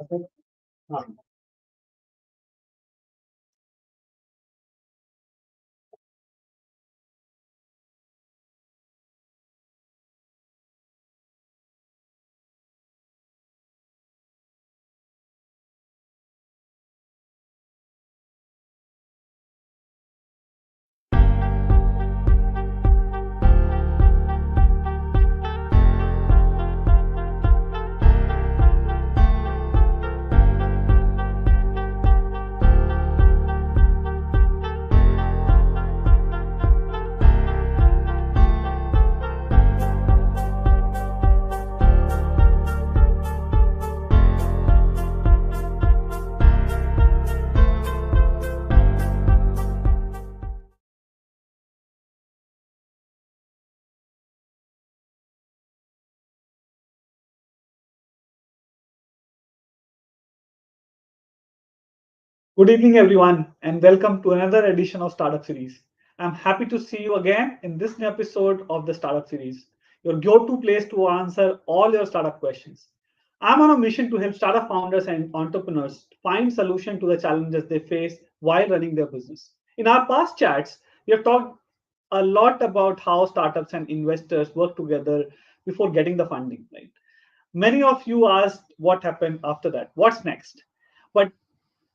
Okay. Ah. Good evening, everyone, and welcome to another edition of Startup Series. I'm happy to see you again in this new episode of the Startup Series, your go to place to answer all your startup questions. I'm on a mission to help startup founders and entrepreneurs find solutions to the challenges they face while running their business. In our past chats, we have talked a lot about how startups and investors work together before getting the funding, right? Many of you asked what happened after that. What's next? But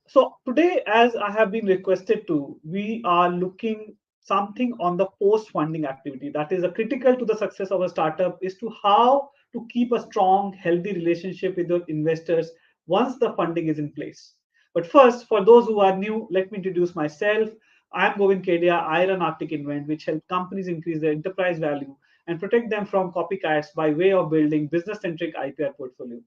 so today, as I have been requested to, we are looking something on the post-funding activity that is a critical to the success of a startup is to how to keep a strong, healthy relationship with your investors once the funding is in place. But first, for those who are new, let me introduce myself. I am Govind Kedia. I run Arctic Invent, which helps companies increase their enterprise value and protect them from copycats by way of building business-centric IPR portfolio.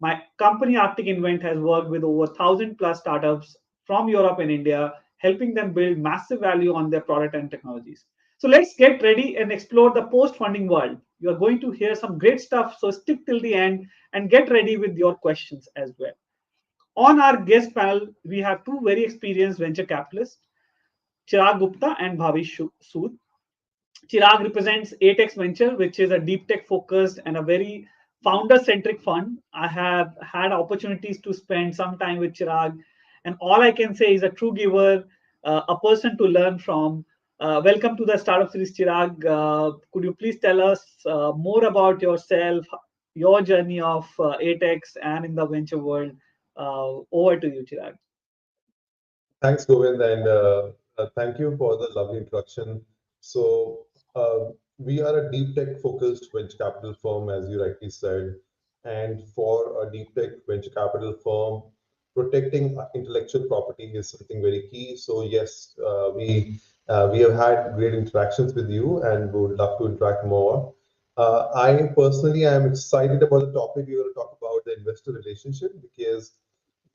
My company Arctic Invent has worked with over 1,000 plus startups from Europe and India, helping them build massive value on their product and technologies. So let's get ready and explore the post funding world. You are going to hear some great stuff, so stick till the end and get ready with your questions as well. On our guest panel, we have two very experienced venture capitalists, Chirag Gupta and Bhavish Sood. Chirag represents 8x Venture, which is a deep tech focused and a very founder centric fund. I have had opportunities to spend some time with Chirag, and all I can say is a true giver, a person to learn from. Welcome to the Startup Series, Chirag. Could you please tell us more about yourself, your journey of 8x and in the venture world? Over to you, Chirag. Thanks, Govind, and thank you for the lovely introduction. So, we are a deep tech focused venture capital firm, as you rightly said. And for a deep tech venture capital firm, protecting intellectual property is something very key. So, yes, we have had great interactions with you, and we would love to interact more. I personally am excited about the topic we are going to talk about, the investor relationship, because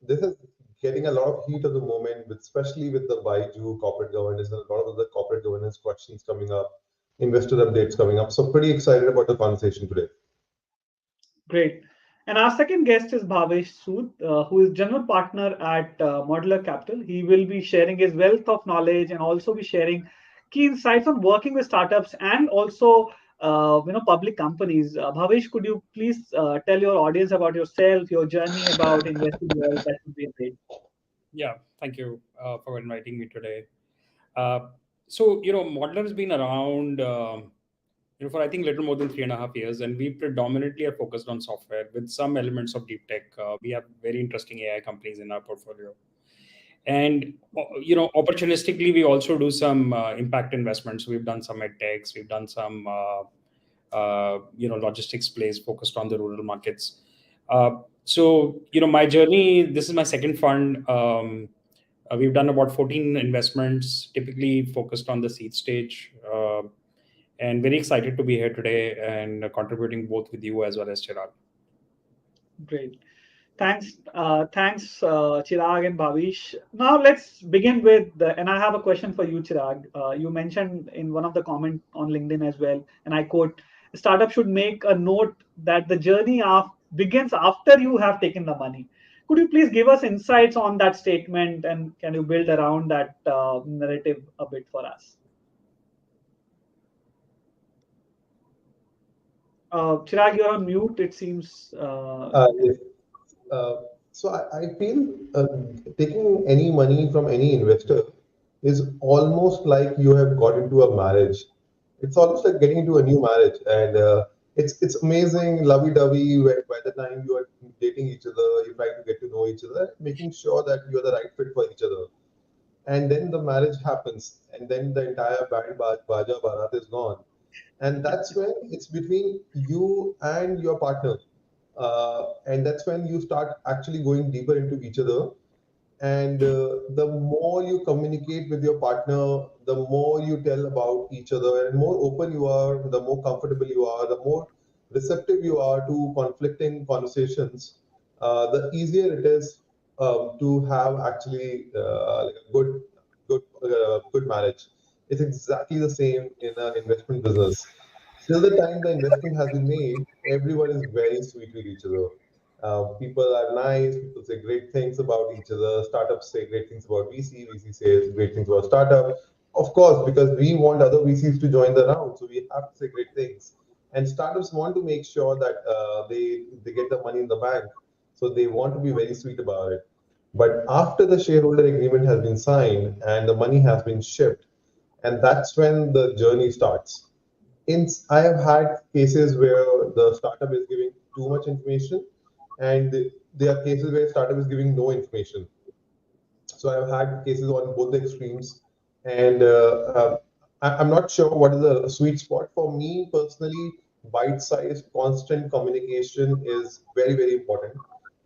this is getting a lot of heat at the moment, especially with the Baiju corporate governance and a lot of the corporate governance questions coming up, investor updates coming up. So pretty excited about the conversation today. Great. And our second guest is Bhavesh Sood, who is general partner at Modular Capital. He will be sharing his wealth of knowledge and also be sharing key insights on working with startups and also public companies. Bhavesh, could you please tell your audience about yourself, your journey about investing wealth? That would be great. Yeah, thank you for inviting me today. So, Modeler has been around, for I think little more than 3.5 years, and we predominantly are focused on software with some elements of deep tech. We have very interesting AI companies in our portfolio, and opportunistically, we also do some impact investments. We've done some ed techs, we've done some, logistics plays focused on the rural markets. So, my journey. This is my second fund. We've done about 14 investments, typically focused on the seed stage, and very excited to be here today and contributing both with you as well as Chirag. Great. Thanks, Chirag and Bhavish. Now let's begin with and I have a question for you, Chirag. You mentioned in one of the comments on LinkedIn as well, and I quote: "Startup should make a note that the journey begins after you have taken the money." Could you please give us insights on that statement, and can you build around that narrative a bit for us? Chirag, you're on mute. It seems. Yes. Uh, So I feel taking any money from any investor is almost like you have got into a marriage. It's almost like getting into a new marriage, and it's amazing, lovey-dovey. By the time you are dating each other, you try to get to know each other, making sure that you are the right fit for each other. And then the marriage happens, and then the entire baja barat is gone, and that's when it's between you and your partner, and that's when you start actually going deeper into each other. And the more you communicate with your partner, the more you tell about each other, and more open you are, the more comfortable you are, the more receptive you are to conflicting conversations, the easier it is to have actually like a good marriage. It's exactly the same in an investment business. Till the time the investment has been made, everyone is very sweet with each other. People are nice. People say great things about each other. Startups say great things about VC. VC says great things about startup. Of course, because we want other VCs to join the round, so we have to say great things. And startups want to make sure that they get the money in the bank, so they want to be very sweet about it. But after the shareholder agreement has been signed and the money has been shipped, and that's when the journey starts. I have had cases where the startup is giving too much information, and there are cases where startup is giving no information. So I've had cases on both the extremes, and I'm not sure what is the sweet spot for me personally. Bite-sized, constant communication is very, very important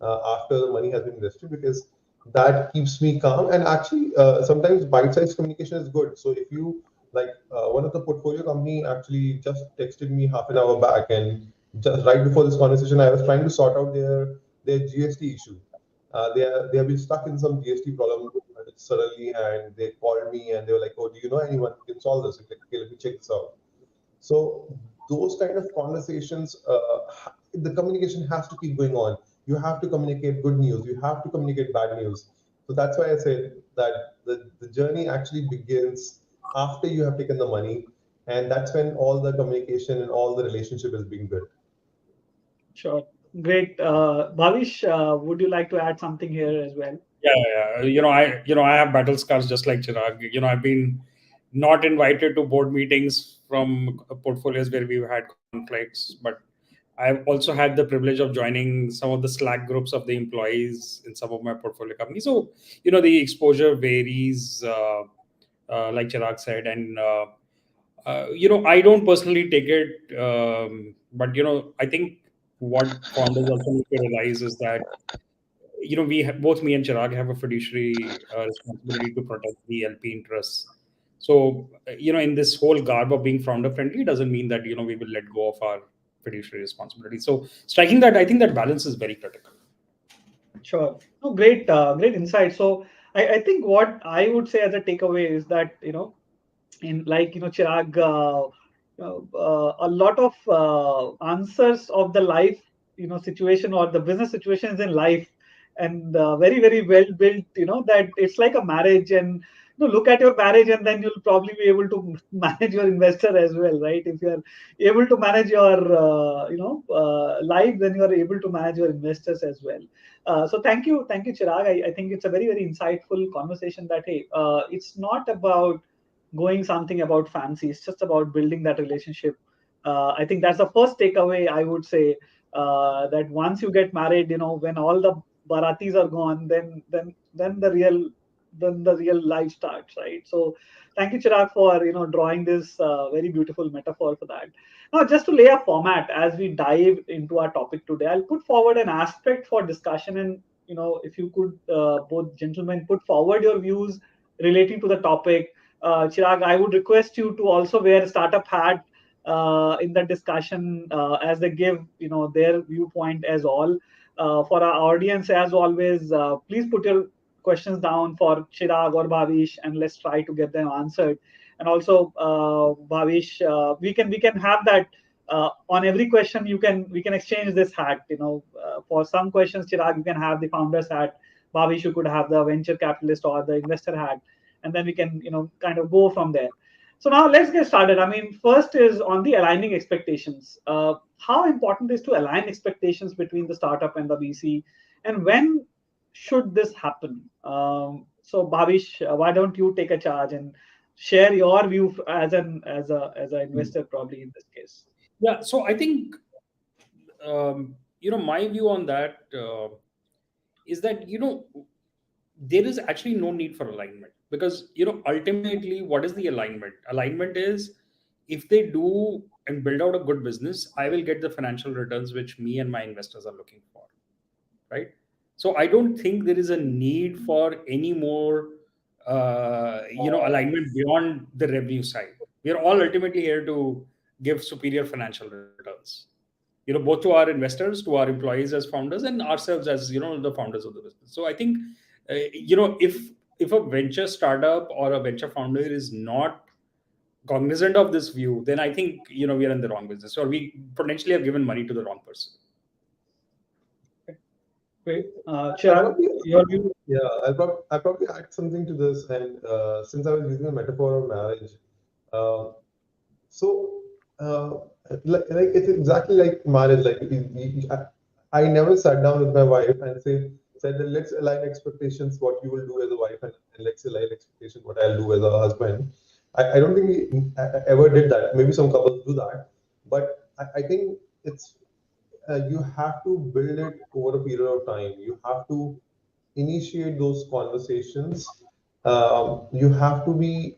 after the money has been invested, because that keeps me calm. And actually, sometimes bite-sized communication is good. So if you like, one of the portfolio company actually just texted me half an hour back, and just right before this conversation, I was trying to sort out their GST issue. They have been stuck in some GST problem suddenly, and they called me and they were like, "Oh, do you know anyone who can solve this?" I'm like, "Okay, let me check this out." So those kind of conversations, the communication has to keep going on. You have to communicate good news. You have to communicate bad news. So that's why I say that the journey actually begins after you have taken the money, and that's when all the communication and all the relationship is being built. Sure. Great. Bhavish, would you like to add something here as well? Yeah. I have battle scars just like Chirag. I've been not invited to board meetings from portfolios where we've had conflicts, but I've also had the privilege of joining some of the Slack groups of the employees in some of my portfolio companies. So, the exposure varies, like Chirag said, and I don't personally take it, but I think what founders also need to realize is that both me and Chirag have a fiduciary responsibility to protect the LP interests. So, in this whole garb of being founder friendly doesn't mean that, we will let go of our fiduciary responsibility. So, striking that, I think that balance is very critical. Sure. No, great, great insight. So I think what I would say as a takeaway is that, in like, Chirag, a lot of answers of the life, situation or the business situations in life, and very, very well built, that it's like a marriage, and look at your marriage, and then you'll probably be able to manage your investor as well, right? If you're able to manage your life, then you are able to manage your investors as well. So thank you, Chirag. I think it's a very, very insightful conversation that, hey, it's not about going something about fancy. It's just about building that relationship. I think that's the first takeaway I would say. That once you get married, when all the baratis are gone, then the real life starts, right? So thank you, Chirag, for drawing this very beautiful metaphor for that. Now, just to lay a format as we dive into our topic today, I'll put forward an aspect for discussion, and if you could, both gentlemen, put forward your views relating to the topic. Chirag, I would request you to also wear a startup hat in the discussion, as they give their viewpoint as all. For our audience, as always, please put your questions down for Chirag or Bhavish, and let's try to get them answered. And also, Bhavish, we can have that. On every question, we can exchange this hat. For some questions, Chirag, you can have the founder's hat. Bhavish, you could have the venture capitalist or the investor hat, and then we can kind of go from there. So now let's get started. I mean, first is on the aligning expectations. How important is to align expectations between the startup and the VC, and when should this happen? So Bhavish, why don't you take a charge and share your view as an investor, probably in this case? Yeah, so I think my view on that is that there is actually no need for alignment, because ultimately, what is the alignment? Alignment is, if they do and build out a good business, I will get the financial returns which me and my investors are looking for, right? So I don't think there is a need for any more alignment beyond the revenue side. We are all ultimately here to give superior financial returns, both to our investors, to our employees as founders, and ourselves as the founders of the business. So I think if a venture startup or a venture founder is not cognizant of this view, then I think we are in the wrong business, or we potentially have given money to the wrong person. Great. Chirag, your view? Yeah, I'll probably add something to this. And since I was using a metaphor of marriage, uh, so like it's exactly like marriage. Like I never sat down with my wife and said that let's align expectations what you will do as a wife, and let's align expectations what I'll do as a husband. I don't think we ever did that. Maybe some couples do that, but I think it's you have to build it over a period of time. You have to initiate those conversations. You have to be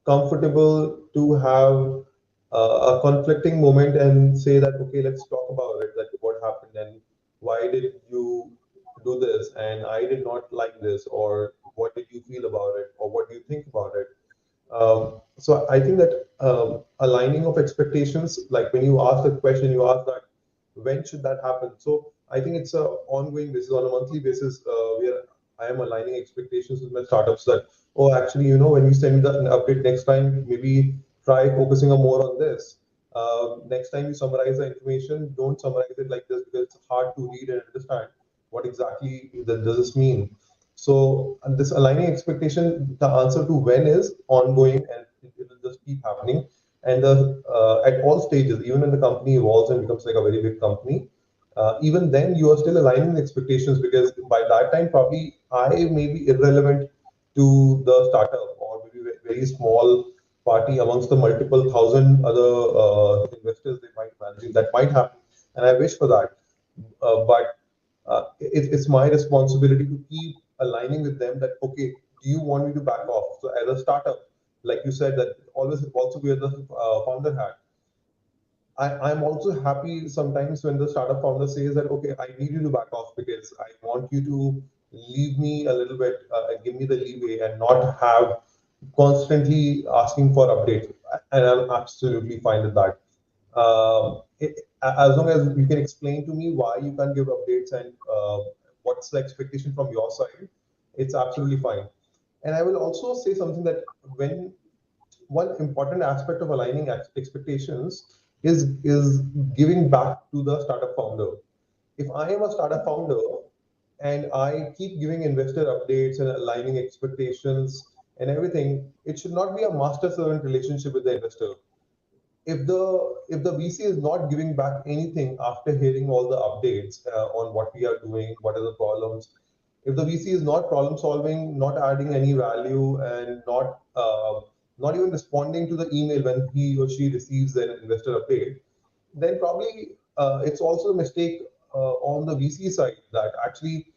comfortable to have a conflicting moment and say that, okay, let's talk about it. That what happened and why did you do this? And I did not like this, or what did you feel about it, or what do you think about it? So I think that aligning of expectations, like when you ask the question, you ask that when should that happen? So I think it's a ongoing basis, on a monthly basis, where I am aligning expectations with my startups that, oh, actually, when you send me an update next time, maybe try focusing more on this. Next time you summarize the information, don't summarize it like this, because it's hard to read and understand what exactly does this mean. So this aligning expectation, the answer to when is ongoing, and it will just keep happening. And at all stages, even when the company evolves and becomes like a very big company, even then you are still aligning the expectations, because by that time probably I may be irrelevant to the startup, or maybe very small party amongst the multiple thousand other investors they might manage. That might happen, and I wish for that. But it's my responsibility to keep aligning with them that, okay, do you want me to back off? So as a startup, like you said, that always also wear the founder hat. I'm also happy sometimes when the startup founder says that, okay, I need you to back off because I want you to leave me a little bit, give me the leeway and not have constantly asking for updates. And I'm absolutely fine with that. As long as you can explain to me why you can't give updates and what's the expectation from your side, it's absolutely fine. And I will also say something that when one important aspect of aligning expectations is giving back to the startup founder. If I am a startup founder and I keep giving investor updates and aligning expectations and everything, it should not be a master servant relationship with the investor. If the VC is not giving back anything after hearing all the updates on what we are doing, what are the problems, if the VC is not problem solving, not adding any value, and not even responding to the email when he or she receives an investor update, then probably it's also a mistake on the VC side, that actually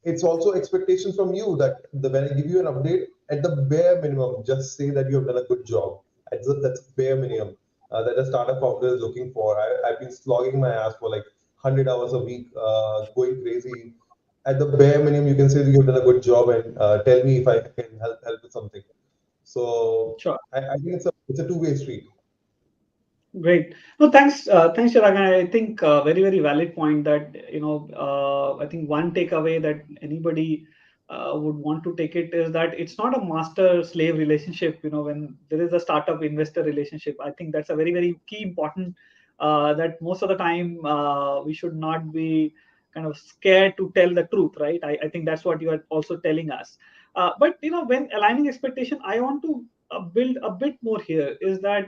it's also expectations from you that when I give you an update, at the bare minimum, just say that you have done a good job. That's bare minimum that a startup founder is looking for. I've been slogging my ass for like 100 hours a week, going crazy. At the bare minimum, you can say that you've done a good job and tell me if I can help with something. So Sure. I think it's a two-way street. Great. No, thanks, Chirag. I think very, very valid point that, I think one takeaway that anybody would want to take it is that it's not a master-slave relationship, when there is a startup investor relationship. I think that's a very, very key important that most of the time we should not be kind of scared to tell the truth, right? I think that's what you are also telling us. But, when aligning expectation, I want to build a bit more here is that,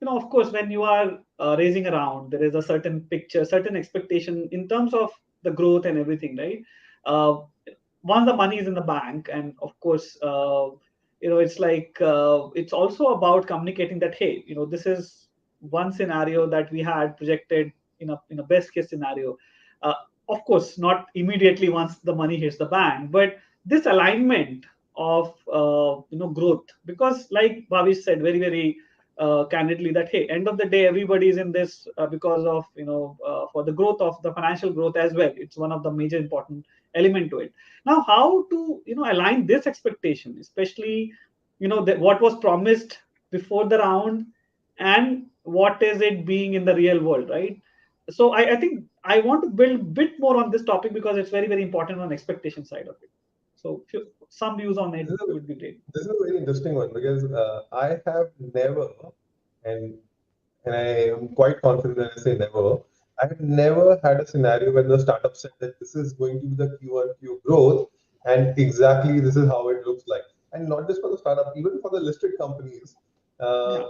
of course, when you are raising around, there is a certain picture, certain expectation in terms of the growth and everything, right? once the money is in the bank, and of course, it's like it's also about communicating that, hey, this is one scenario that we had projected in a best case scenario. Uh, of course, not immediately once the money hits the bank, but this alignment of growth, because like Bhavish said very very candidly that, hey, end of the day everybody is in this because of for the growth of the financial growth as well. It's one of the major important element to it. Now, how to align this expectation, especially what was promised before the round and what is it being in the real world, right? So I think I want to build a bit more on this topic because it's very very important on expectation side of it. So some views on it would be great. This is a very interesting one because I have never, and and I am quite confident that I say never. I have never had a scenario when the startup said that this is going to be the Q1Q growth, and exactly this is how it looks like. And not just for the startup, even for the listed companies. Yeah.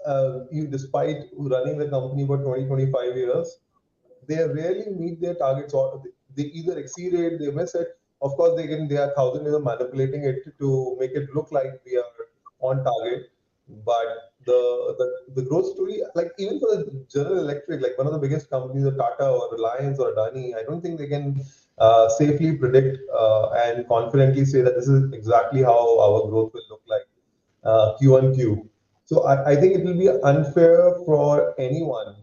Uh, Despite running the company for 20, 25 years, they rarely meet their targets, or they either exceed it, they miss it. Of course, they are thousand ways of manipulating it to make it look like we are on target. But the growth story, like even for the General Electric, like one of the biggest companies, or Tata or Reliance or Adani, I don't think they can safely predict and confidently say that this is exactly how our growth will look like Q on Q. So I think it will be unfair for anyone,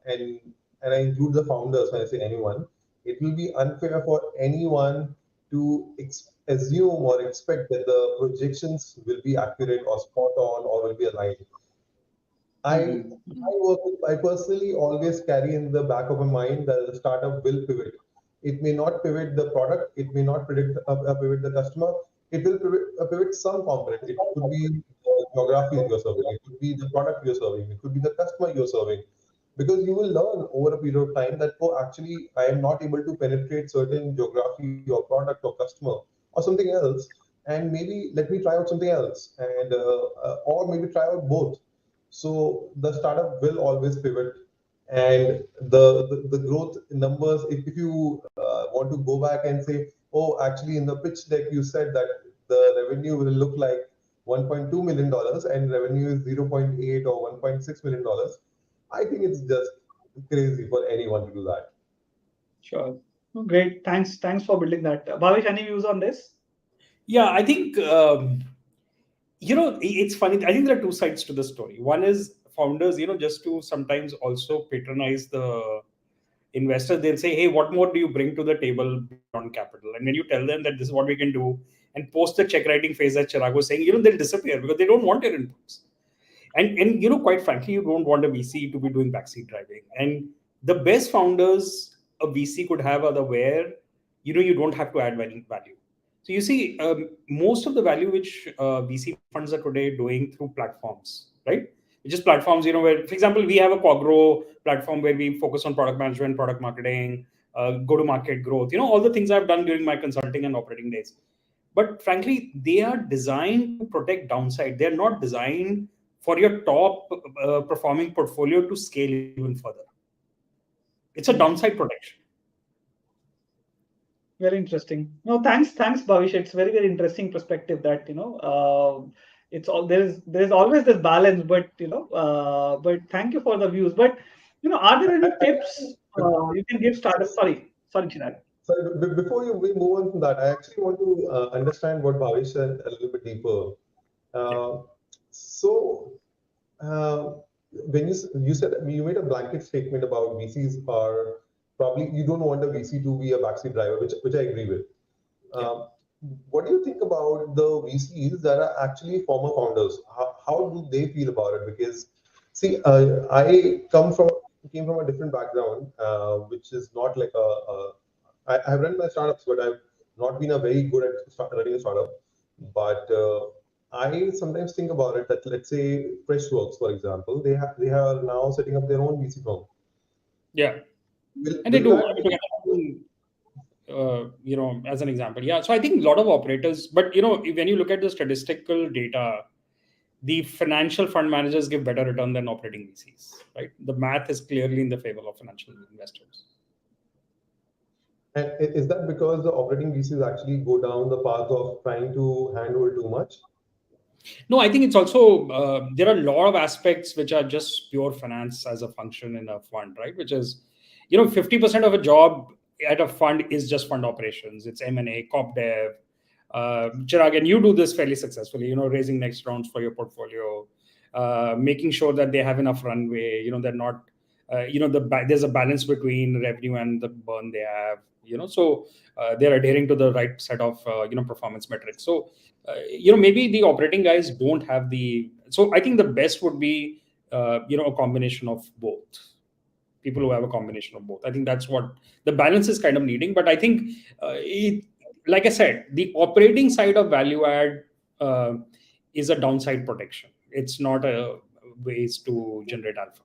and I include the founders when I say anyone. It will be unfair for anyone to assume or expect that the projections will be accurate or spot on or will be aligned. I I personally always carry in the back of my mind that the startup will pivot. It may not pivot the product, it may not pivot the customer. It will pivot some component. It could be the geography you're serving, it could be the product you're serving, it could be the customer you're serving. Because you will learn over a period of time that, oh, actually, I am not able to penetrate certain geography or product or customer or something else, and maybe let me try out something else, and or maybe try out both. So the startup will always pivot, and the growth numbers. If you want to go back and say, oh, actually, in the pitch deck you said that the revenue will look like $1.2 million and revenue is 0.8 or $1.6 million. I think it's just crazy for anyone to do that. Sure. Oh, great. Thanks for building that. Bhavish, any views on this? Yeah, I think it's funny. I think there are two sides to the story. One is founders, just to sometimes also patronize the investors. They'll say, "Hey, what more do you bring to the table beyond capital?" And when you tell them that this is what we can do, and post the check writing phase that Chirag was saying, they'll disappear because they don't want your inputs. And quite frankly, you don't want a VC to be doing backseat driving. And the best founders a VC could have are the where you don't have to add value. So you see, most of the value which VC funds are today doing through platforms, right? It's just platforms, where, for example, we have a Quagro platform where we focus on product management, product marketing, go-to-market growth, all the things I've done during my consulting and operating days. But frankly, they are designed to protect downside. They're not designed for your top performing portfolio to scale even further. It's a downside protection. Very interesting. No, thanks, Bhavish. It's very, very interesting perspective that it's all there's always this balance, but but thank you for the views. But are there any tips you can give startups? Sorry, Chirag. So before we move on from that, I actually want to understand what Bhavish said a little bit deeper. So when you said you made a blanket statement about VCs are probably, you don't want a VC to be a backseat driver, which I agree with. What do you think about the VCs that are actually former founders? How do they feel about it? Because see, I came from a different background, which is not like I have run my startups, but I've not been a very good at running a startup. But I sometimes think about it that, let's say Freshworks, for example, they are now setting up their own VC firm. Yeah, and they do. As an example, yeah. So I think a lot of operators, but when you look at the statistical data, the financial fund managers give better return than operating VCs, right? The math is clearly in the favor of financial investors. And is that because the operating VCs actually go down the path of trying to hand over too much? No, I think it's also there are a lot of aspects which are just pure finance as a function in a fund, right? Which is, 50% of a job at a fund is just fund operations. It's M&A, corp dev. Chirag, and you do this fairly successfully. Raising next rounds for your portfolio, making sure that they have enough runway. They're not. There's a balance between revenue and the burn they have. So they're adhering to the right set of performance metrics. So maybe the operating guys don't have so I think the best would be a combination of both. People who have a combination of both. I think that's what the balance is kind of needing. But I think like I said, the operating side of value add is a downside protection. It's not a ways to generate alpha.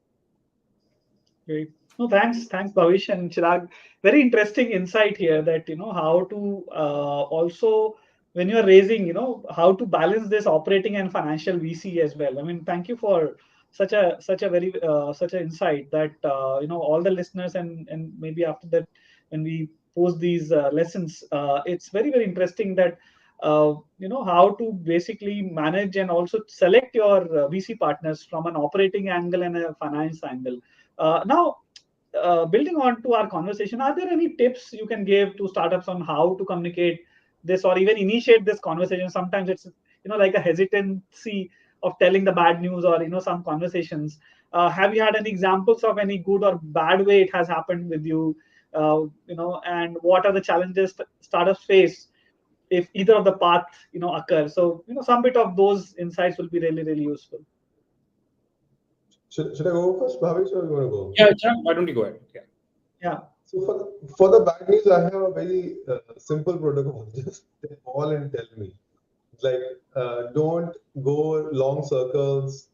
Great. No, thanks, Bhavish and Chirag. Very interesting insight here that how to also when you are raising, how to balance this operating and financial VC as well. I mean, thank you for such a very such an insight that all the listeners and maybe after that when we post these lessons, it's very interesting that how to basically manage and also select your VC partners from an operating angle and a finance angle. Now, building on to our conversation, are there any tips you can give to startups on how to communicate this or even initiate this conversation? Sometimes it's like a hesitancy of telling the bad news or some conversations. Have you had any examples of any good or bad way it has happened with you? And what are the challenges startups face if either of the path occur? So some bit of those insights will be really useful. Should I go first, Bhavesh, or you want to go? Yeah, Chirag, why don't you go ahead? Yeah. So for the bad news, I have a very simple protocol. Just call and tell me. Like, don't go long circles.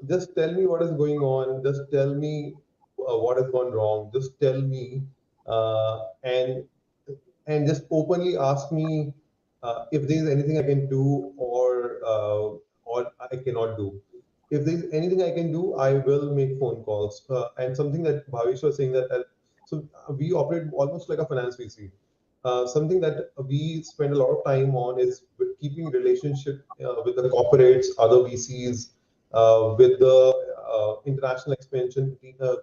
Just tell me what is going on. Just tell me what has gone wrong. Just tell me, and just openly ask me if there is anything I can do or I cannot do. If there is anything I can do, I will make phone calls. And something that Bhavesh was saying that so we operate almost like a finance VC. Something that we spend a lot of time on is keeping relationship with the corporates, other VCs, with the international expansion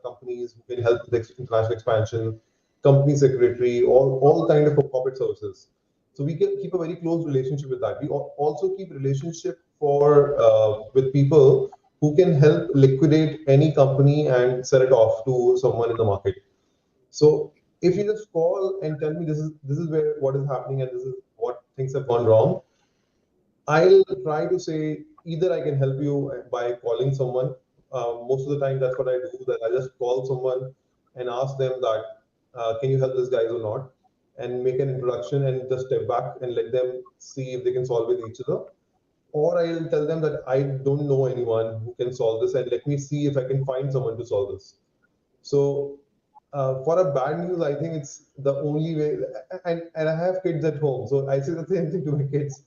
companies who can help with international expansion, company secretary, all kind of corporate services. So we can keep a very close relationship with that. We also keep relationship with people who can help liquidate any company and sell it off to someone in the market. So if you just call and tell me this is where what is happening and this is what things have gone wrong, I'll try to say either I can help you by calling someone. Most of the time, that's what I do. That I just call someone and ask them that can you help this guys or not, and make an introduction and just step back and let them see if they can solve with each other. Or I'll tell them that I don't know anyone who can solve this, and let me see if I can find someone to solve this. So for a bad news, I think it's the only way. And I have kids at home, so I say the same thing to my kids.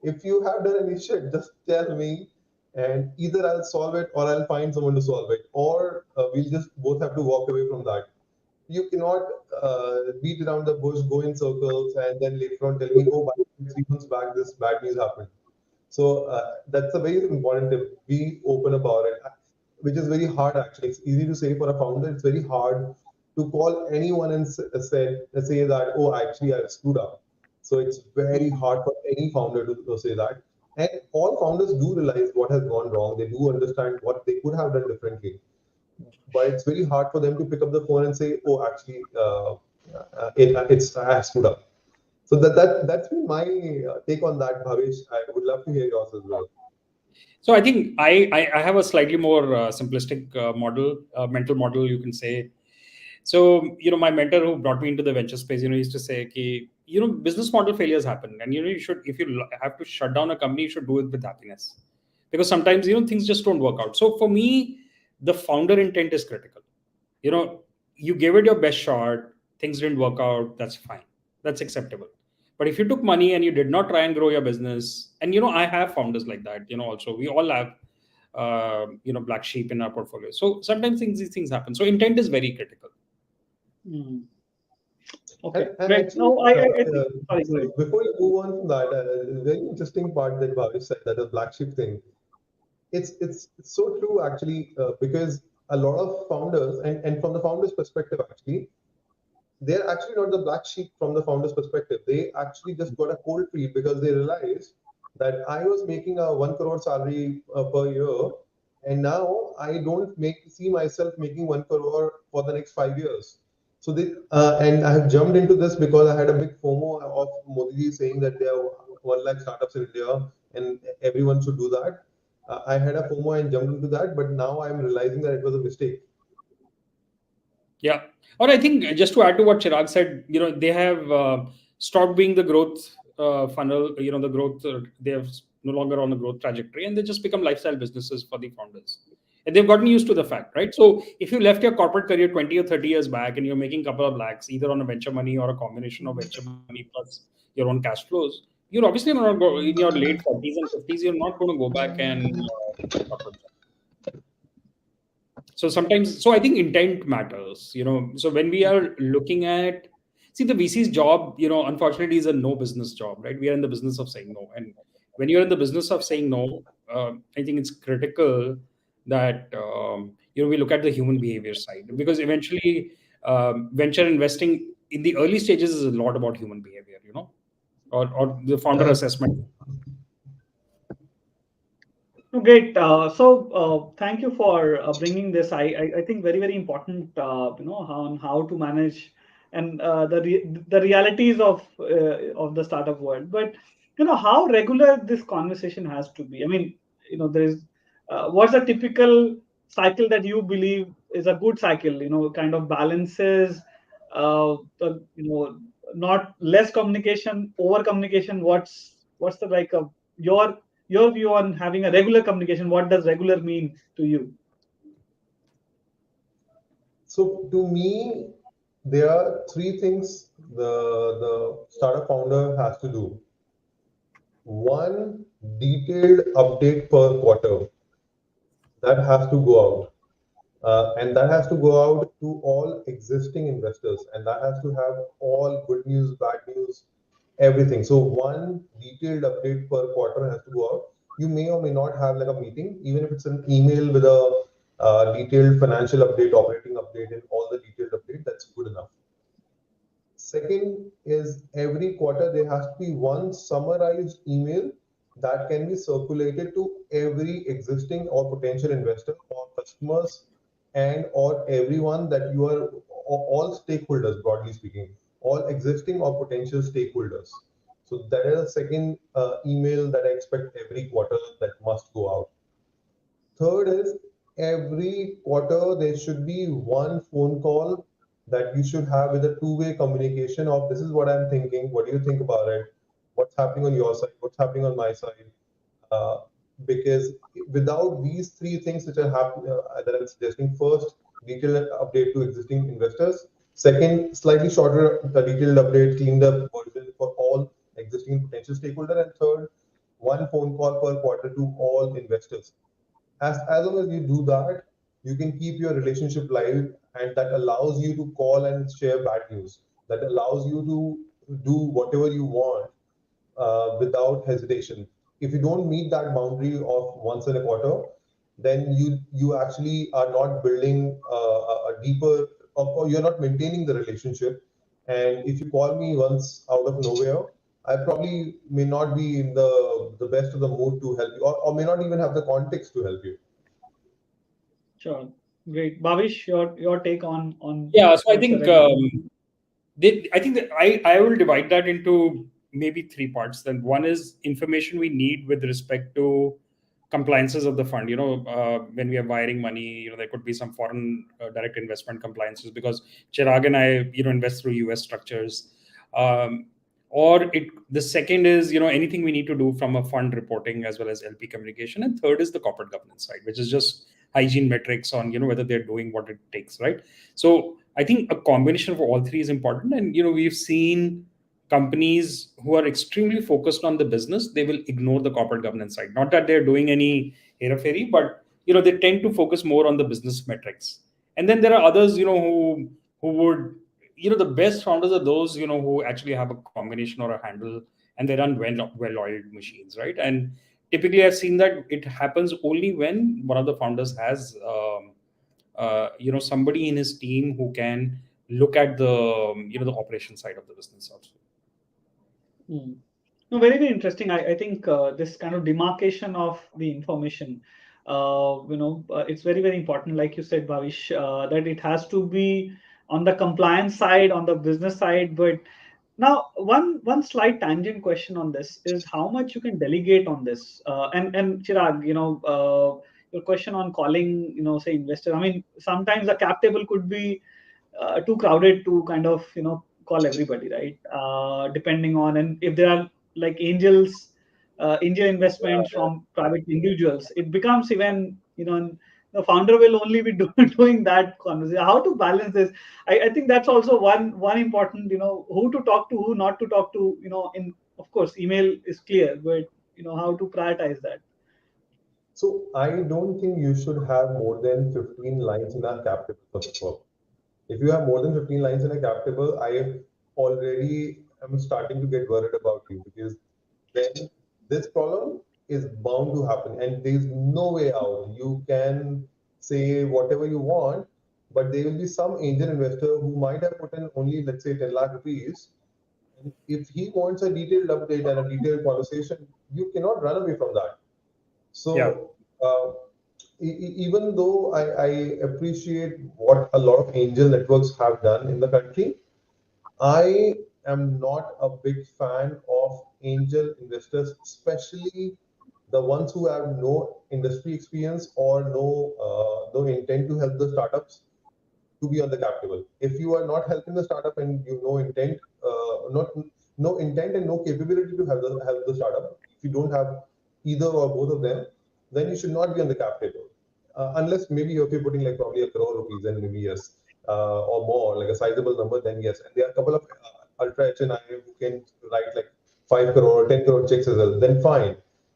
If you have done any shit, just tell me, and either I'll solve it or I'll find someone to solve it, or we'll just both have to walk away from that. You cannot beat around the bush, go in circles, and then later on tell me, oh, by 3 months back, this bad news happened. So that's a very important tip. Be open about it, which is very hard actually. It's easy to say for a founder. It's very hard to call anyone and say that, oh, actually I've screwed up. So it's very hard for any founder to say that. And all founders do realize what has gone wrong. They do understand what they could have done differently. But it's very hard for them to pick up the phone and say, oh, actually, I screwed up. So that's been my take on that, Bhavesh. I would love to hear yours as well. So I think I have a slightly more simplistic mental model, you can say. So, my mentor who brought me into the venture space, used to say, business model failures happen. And, you should, if you have to shut down a company, you should do it with happiness. Because sometimes, things just don't work out. So for me, the founder intent is critical. You gave it your best shot, things didn't work out, that's fine. That's acceptable. But if you took money and you did not try and grow your business, and, I have founders like that, also, we all have, black sheep in our portfolio. So sometimes these things happen. So intent is very critical. Okay, And great. actually, No, I think, sorry, go ahead. before you move on from that, a very interesting part that Bhavish said, that the black sheep thing. It's so true actually, because a lot of founders, and from the founders' perspective, actually, they're actually not the black sheep from the founders' perspective. They actually just got a cold feet because they realized that I was making a 1 crore salary per year, and now I don't see myself making 1 crore for the next 5 years. So and I have jumped into this because I had a big FOMO of Modi ji saying that there are 1 lakh startups in India and everyone should do that. I had a FOMO and jumped into that, but now I'm realizing that it was a mistake. Yeah. Or I think just to add to what Chirag said, they have stopped being the growth funnel, the growth, they have no longer on a growth trajectory, and they just become lifestyle businesses for the founders. And they've gotten used to the fact, right? So if you left your corporate career 20 or 30 years back and you're making a couple of lakhs, either on a venture money or a combination of venture money plus your own cash flows, you're obviously not go in your late 40s and 50s, you're not going to go back and take a corporate job. So sometimes, so I think intent matters, so when we are looking at, see, the VC's job, unfortunately is a no business job, right? We are in the business of saying no. And when you're in the business of saying no, I think it's critical that, we look at the human behavior side, because eventually venture investing in the early stages is a lot about human behavior, or the founder assessment. Great. Thank you for bringing this. I think very important. How to manage and the realities of the startup world. But how regular this conversation has to be. I mean, there is what's a typical cycle that you believe is a good cycle. Kind of balances. Not less communication, over communication. What's the like your view on having a regular communication? What does regular mean to you? So to me, there are 3 things the startup founder has to do. 1, detailed update per quarter that has to go out. And that has to go out to all existing investors, and that has to have all good news, bad news, everything. So 1 detailed update per quarter has to go out. You may or may not have like a meeting, even if it's an email with a detailed financial update, operating update, and all the detailed update, that's good enough. Second is every quarter there has to be 1 summarized email that can be circulated to every existing or potential investor or customers and or everyone that you are, all stakeholders, broadly speaking, all existing or potential stakeholders. So that is a second email that I expect every quarter that must go out. Third is every quarter there should be 1 phone call that you should have with a 2-way communication of this is what I'm thinking, what do you think about it, what's happening on your side, what's happening on my side. Because without these 3 things which are happening, that I'm suggesting: first, detailed update to existing investors; second, slightly shorter detailed update, cleaned up version for all existing potential stakeholders; and third, 1 phone call per quarter to all investors. As long as you do that, you can keep your relationship live, and that allows you to call and share bad news. That allows you to do whatever you want without hesitation. If you don't meet that boundary of once in a quarter, then you actually are not building a deeper, or you're not maintaining the relationship. And if you call me once out of nowhere, I probably may not be in the best of the mood to help you, or may not even have the context to help you. Sure, great. Bhavish, your take on Yeah, so I what's the think I think that I will divide that into maybe 3 parts. Then one is information we need with respect to compliances of the fund. When we are wiring money, there could be some foreign direct investment compliances, because Chirag and I, invest through US structures. The second is, anything we need to do from a fund reporting as well as LP communication. And third is the corporate governance side, which is just hygiene metrics on, whether they're doing what it takes, right? So I think a combination of all 3 is important. And, we've seen companies who are extremely focused on the business, they will ignore the corporate governance side. Not that they're doing any hera-fairy, but, they tend to focus more on the business metrics. And then there are others, who would, the best founders are those, who actually have a combination or a handle, and they run well-oiled machines, right? And typically I've seen that it happens only when one of the founders has somebody in his team who can look at the operation side of the business also. No, very, very interesting. I think this kind of demarcation of the information, it's very, very important, like you said, Bhavish, that it has to be on the compliance side, on the business side. But now, one slight tangent question on this is how much you can delegate on this. And Chirag, your question on calling, say investors. I mean, sometimes a cap table could be too crowded to kind of call everybody, right? Depending on, and if there are like angel investments from private individuals, it becomes even the founder will only be doing that conversation. How to balance this? I think that's also one important, who to talk to, who not to talk to. In of course, email is clear, but how to prioritize that. So I don't think you should have more than 15 lines in a cap table, first of all. If you have more than 15 lines in a cap table, I already am starting to get worried about you, because then this problem is bound to happen and there's no way out. You can say whatever you want, but there will be some angel investor who might have put in only, let's say, 10 lakh rupees. And if he wants a detailed update and a detailed conversation, you cannot run away from that. So, even though I appreciate what a lot of angel networks have done in the country, I am not a big fan of angel investors, especially the ones who have no industry experience or no intent to help the startups to be on the cap table. If you are not helping the startup and you no intent, not no intent and no capability to help the startup, if you don't have either or both of them, then you should not be on the cap table. Unless maybe if you're putting like probably 1 crore rupees, then maybe yes, or more, like a sizable number, then yes. And there are a couple of ultra HNI who can write like 5 crore, 10 crore checks as well, then fine.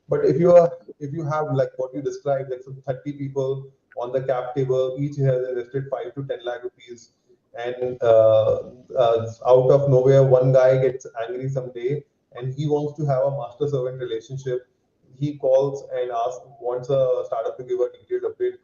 But if you have like what you described, like some 30 people on the cap table, each has invested 5 to 10 lakh rupees, and out of nowhere, one guy gets angry someday and he wants to have a master servant relationship. He calls and wants a startup to give a detailed update.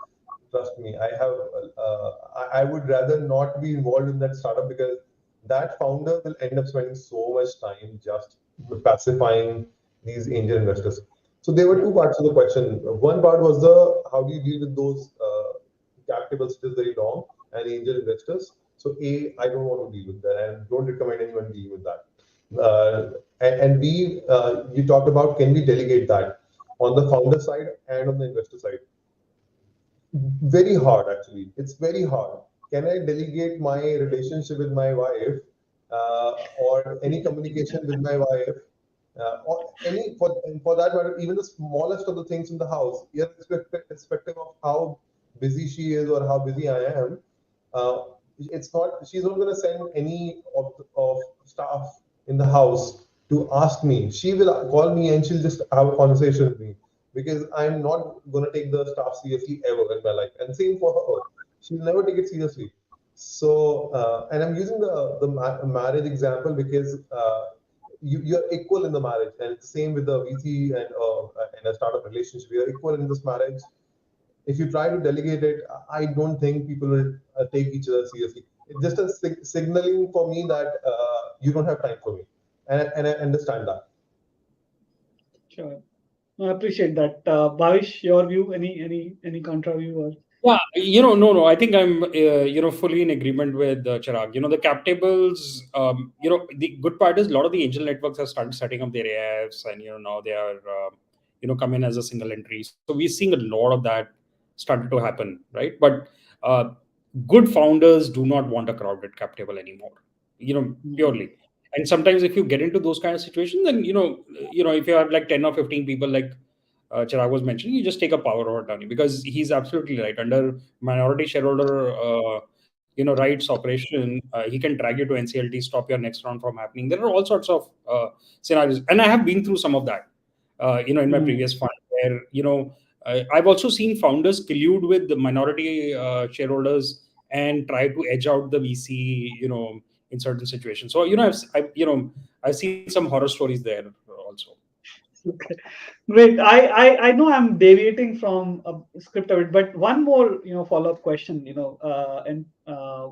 Trust me, I would rather not be involved in that startup, because that founder will end up spending so much time just pacifying these angel investors. So there were two parts of the question. One part was how do you deal with those cap tables which is very long and angel investors. So A, I don't want to deal with that and don't recommend anyone deal with that. And B, you talked about, can we delegate that on the founder side and on the investor side? Very hard, actually. It's very hard. Can I delegate my relationship with my wife, or any communication with my wife, or any, for that matter, even the smallest of the things in the house, irrespective of how busy she is or how busy I am? She's not going to send any of staff in the house to ask me. She will call me and she'll just have a conversation with me, because I'm not going to take the staff seriously ever in my life. And same for her. She'll never take it seriously. So, and I'm using the marriage example because you're equal in the marriage, and it's the same with the VC and a startup relationship. You're equal in this marriage. If you try to delegate it, I don't think people will take each other seriously. It's just a signaling for me that you don't have time for me, and I understand that. Sure, I appreciate that. Bhavish, your view? Any contra view? Or? Yeah, no. I think I'm, fully in agreement with Chirag. The cap tables, the good part is a lot of the angel networks have started setting up their AIFs, and now they are, come in as a single entry. So we're seeing a lot of that started to happen, right? But good founders do not want a crowded cap table anymore, purely. And sometimes if you get into those kind of situations, then if you have like 10 or 15 people, like Chirag was mentioning, you just take a power of attorney, because he's absolutely right. Under minority shareholder, rights operation, he can drag you to NCLT, stop your next round from happening. There are all sorts of scenarios, and I have been through some of that, in my previous fund, where I've also seen founders collude with the minority shareholders and try to edge out the VC, in certain situations. So I've seen some horror stories there also. Okay. Great. I know I'm deviating from a script a bit, but one more, follow-up question, and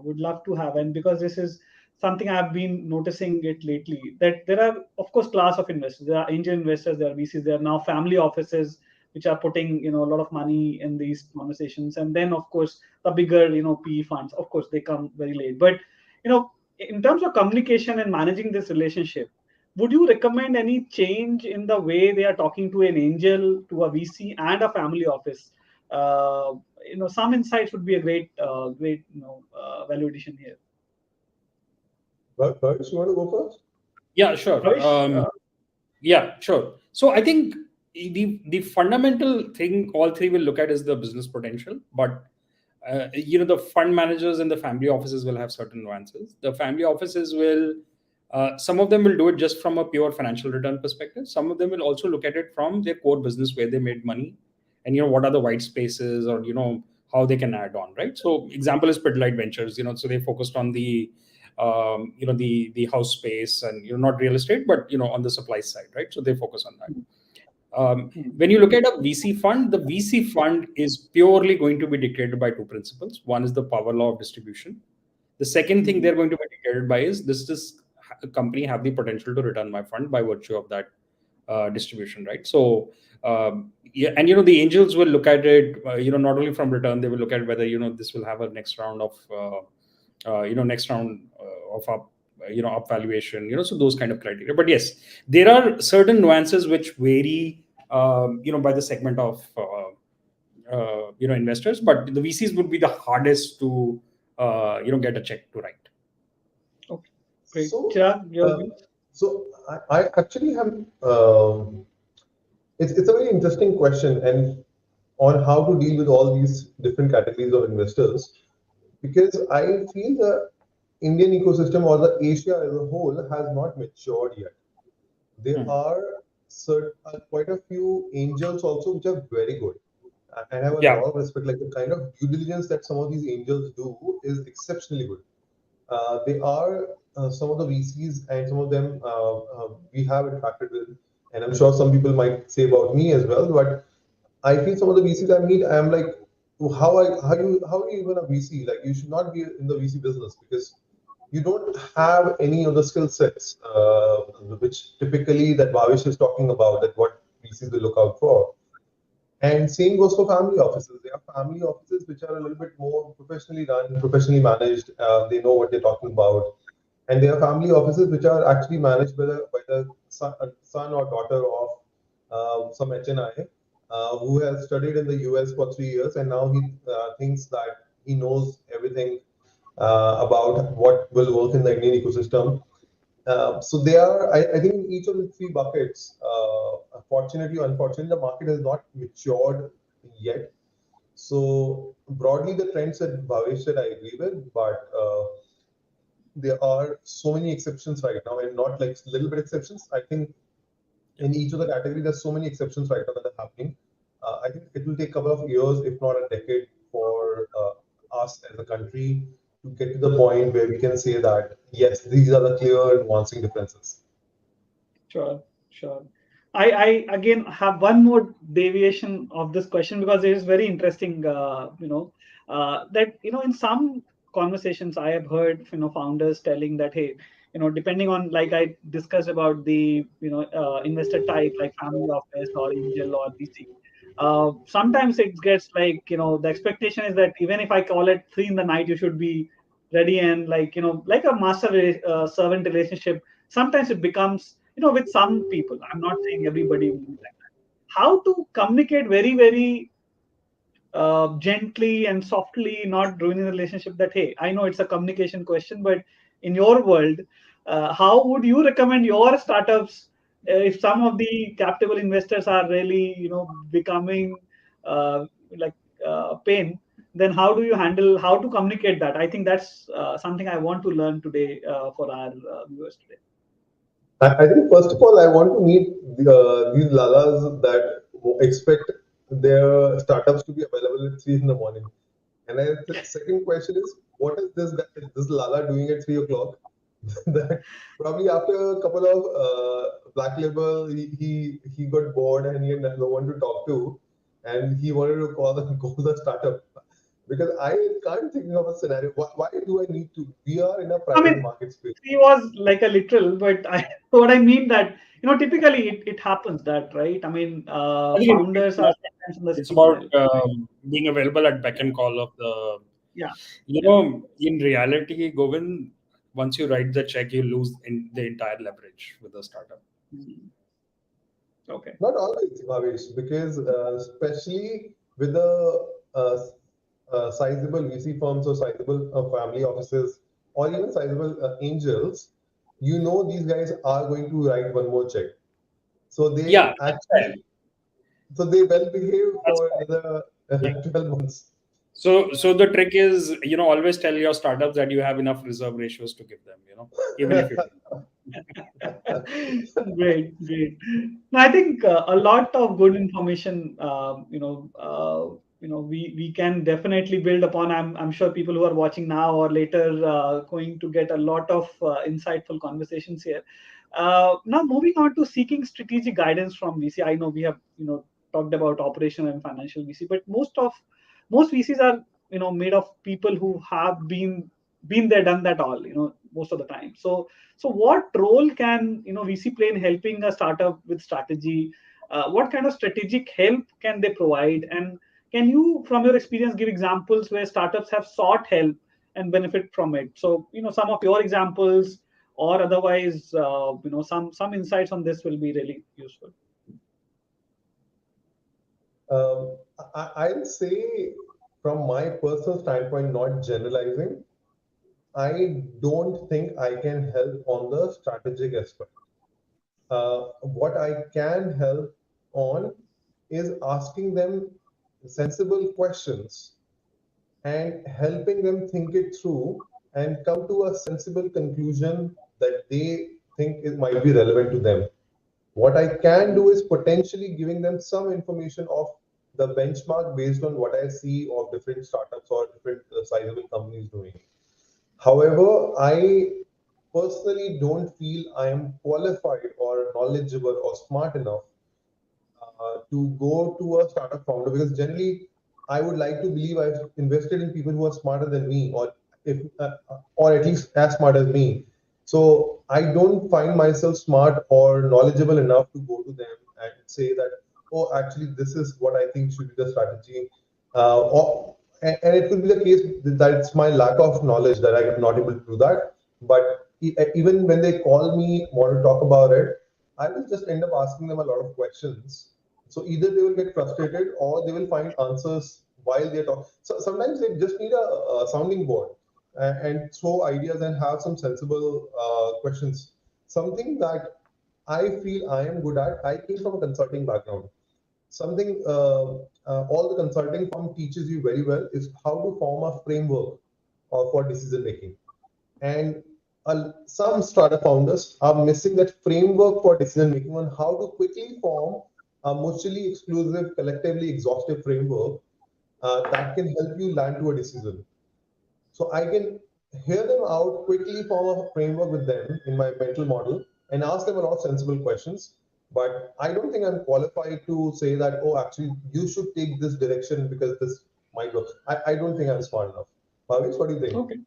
would love to have, and because this is something I've been noticing it lately, that there are, of course, class of investors. There are angel investors, there are VCs, there are now family offices which are putting, a lot of money in these conversations. And then, of course, the bigger, PE funds, of course, they come very late. But, in terms of communication and managing this relationship, would you recommend any change in the way they are talking to an angel, to a VC, and a family office? Some insights would be a great value addition here. Bhavesh, you want to go first? Yeah, sure. Bhavesh, Yeah, sure. So I think the fundamental thing all three will look at is the business potential, but the fund managers and the family offices will have certain nuances. The family offices will, some of them will do it just from a pure financial return perspective. Some of them will also look at it from their core business where they made money, and what are the white spaces, or how they can add on, right? So example is Pidilite Ventures. So they focused on the the house space, and not real estate, but on the supply side, right? So they focus on that. When you look at a VC fund, the VC fund is purely going to be dictated by two principles. One is the power law of distribution. The second thing they're going to be dictated by is, this company have the potential to return my fund by virtue of that distribution, right? So yeah, and the angels will look at it, not only from return, they will look at whether this will have a next round of up up valuation, so those kind of criteria. But yes, there are certain nuances which vary by the segment of investors, but the VCs would be the hardest to get a check to write. Okay, great. So, Chirag, your views? So I actually have it's a very interesting question, and on how to deal with all these different categories of investors, because I feel the Indian ecosystem, or the Asia as a whole, has not matured yet. There are quite a few angels also which are very good. I have a lot of respect. Like, the kind of due diligence that some of these angels do is exceptionally good. They are some of the VCs, and some of them we have interacted with, and I'm sure some people might say about me as well. But I feel some of the VCs I meet, I'm like, how are you even a VC? Like, you should not be in the VC business, because you don't have any of the skill sets which typically that Bhavesh is talking about, that what VCs will look out for. And same goes for family offices. There are family offices which are a little bit more professionally run, professionally managed. They know what they're talking about. And there are family offices which are actually managed by the son or daughter of some HNI who has studied in the US for 3 years, and now he thinks that he knows everything about what will work in the Indian ecosystem. So they are, I think, in each of the three buckets, fortunately or unfortunately, the market has not matured yet. So broadly, the trends that Bhavesh said, I agree with, but there are so many exceptions right now, and not like little bit exceptions. I think in each of the categories, there's so many exceptions right now that are happening. I think it will take a couple of years, if not a decade, for us as a country to get to the point where we can say that, yes, these are the clear nuancing differences. Sure, sure. I again have one more deviation of this question, because it is very interesting. That in some conversations I have heard founders telling that, hey, depending on, like I discussed about the investor type, like family office or angel or VC. Sometimes it gets like, the expectation is that even if I call it 3 in the night, you should be ready, and like like a master servant relationship. Sometimes it becomes, with some people. I'm not saying everybody will be like that. How to communicate very, very gently and softly, not ruining the relationship, that, hey, I know it's a communication question, but in your world, how would you recommend your startups, if some of the captive investors are really, becoming like pain, then how do you handle, how to communicate that? I think that's something I want to learn today for our viewers today. I think, first of all, I want to meet these lalas that expect their startups to be available at 3 in the morning. And the second question is, what is this lala doing at 3 o'clock? that probably after a couple of Black Label, he got bored and he had no one to talk to, and he wanted to call the startup. Because I can't think of a scenario. Why do I need to? We are in a I private mean, market space. he was like a literal, but what I mean that, typically it happens that, right? I mean, I think founders are sometimes in the it's speed about level. being available at beck and call of the. Yeah. In reality, Govind, once you write the check, you lose the entire leverage with the startup. Okay. Not always, Bhavesh, because especially with the sizable VC firms or sizable family offices or even sizable angels, these guys are going to write one more check. So they Yeah, actually, so they well behave that's for fair. another Yeah. 12 months. So the trick is, always tell your startups that you have enough reserve ratios to give them, even if you don't. Great. No, I think a lot of good information. We can definitely build upon. I'm sure people who are watching now or later going to get a lot of insightful conversations here. Now moving on to seeking strategic guidance from VC. I know we have talked about operational and financial VC, but most VCs are made of people who have been there, done that all. Most of the time. So what role can VC play in helping a startup with strategy? What kind of strategic help can they provide? And can you, from your experience, give examples where startups have sought help and benefit from it? So some of your examples, or otherwise, some insights on this will be really useful. I'll say from my personal standpoint, not generalizing, I don't think I can help on the strategic aspect. What I can help on is asking them sensible questions and helping them think it through and come to a sensible conclusion that they think it might be relevant to them. What I can do is potentially giving them some information of the benchmark based on what I see of different startups or different sizable companies doing. However, I personally don't feel I am qualified or knowledgeable or smart enough to go to a startup founder, because generally I would like to believe I've invested in people who are smarter than me, or at least as smart as me. So I don't find myself smart or knowledgeable enough to go to them and say that, oh, actually, this is what I think should be the strategy. And it could be the case that it's my lack of knowledge that I am not able to do that. But even when they call me, want to talk about it, I will just end up asking them a lot of questions. So either they will get frustrated or they will find answers while they're talking. So sometimes they just need a sounding board and throw ideas and have some sensible questions. Something that I feel I am good at. I came from a consulting background. Something all the consulting firm teaches you very well is how to form a framework for decision making. And some startup founders are missing that framework for decision making on how to quickly form a mutually exclusive, collectively exhaustive framework that can help you land to a decision. So I can hear them out, quickly form a framework with them in my mental model and ask them a lot of sensible questions. But I don't think I'm qualified to say that, oh, actually, you should take this direction because this might work. I don't think I'm smart enough. Bhavesh, what do you think? Okay.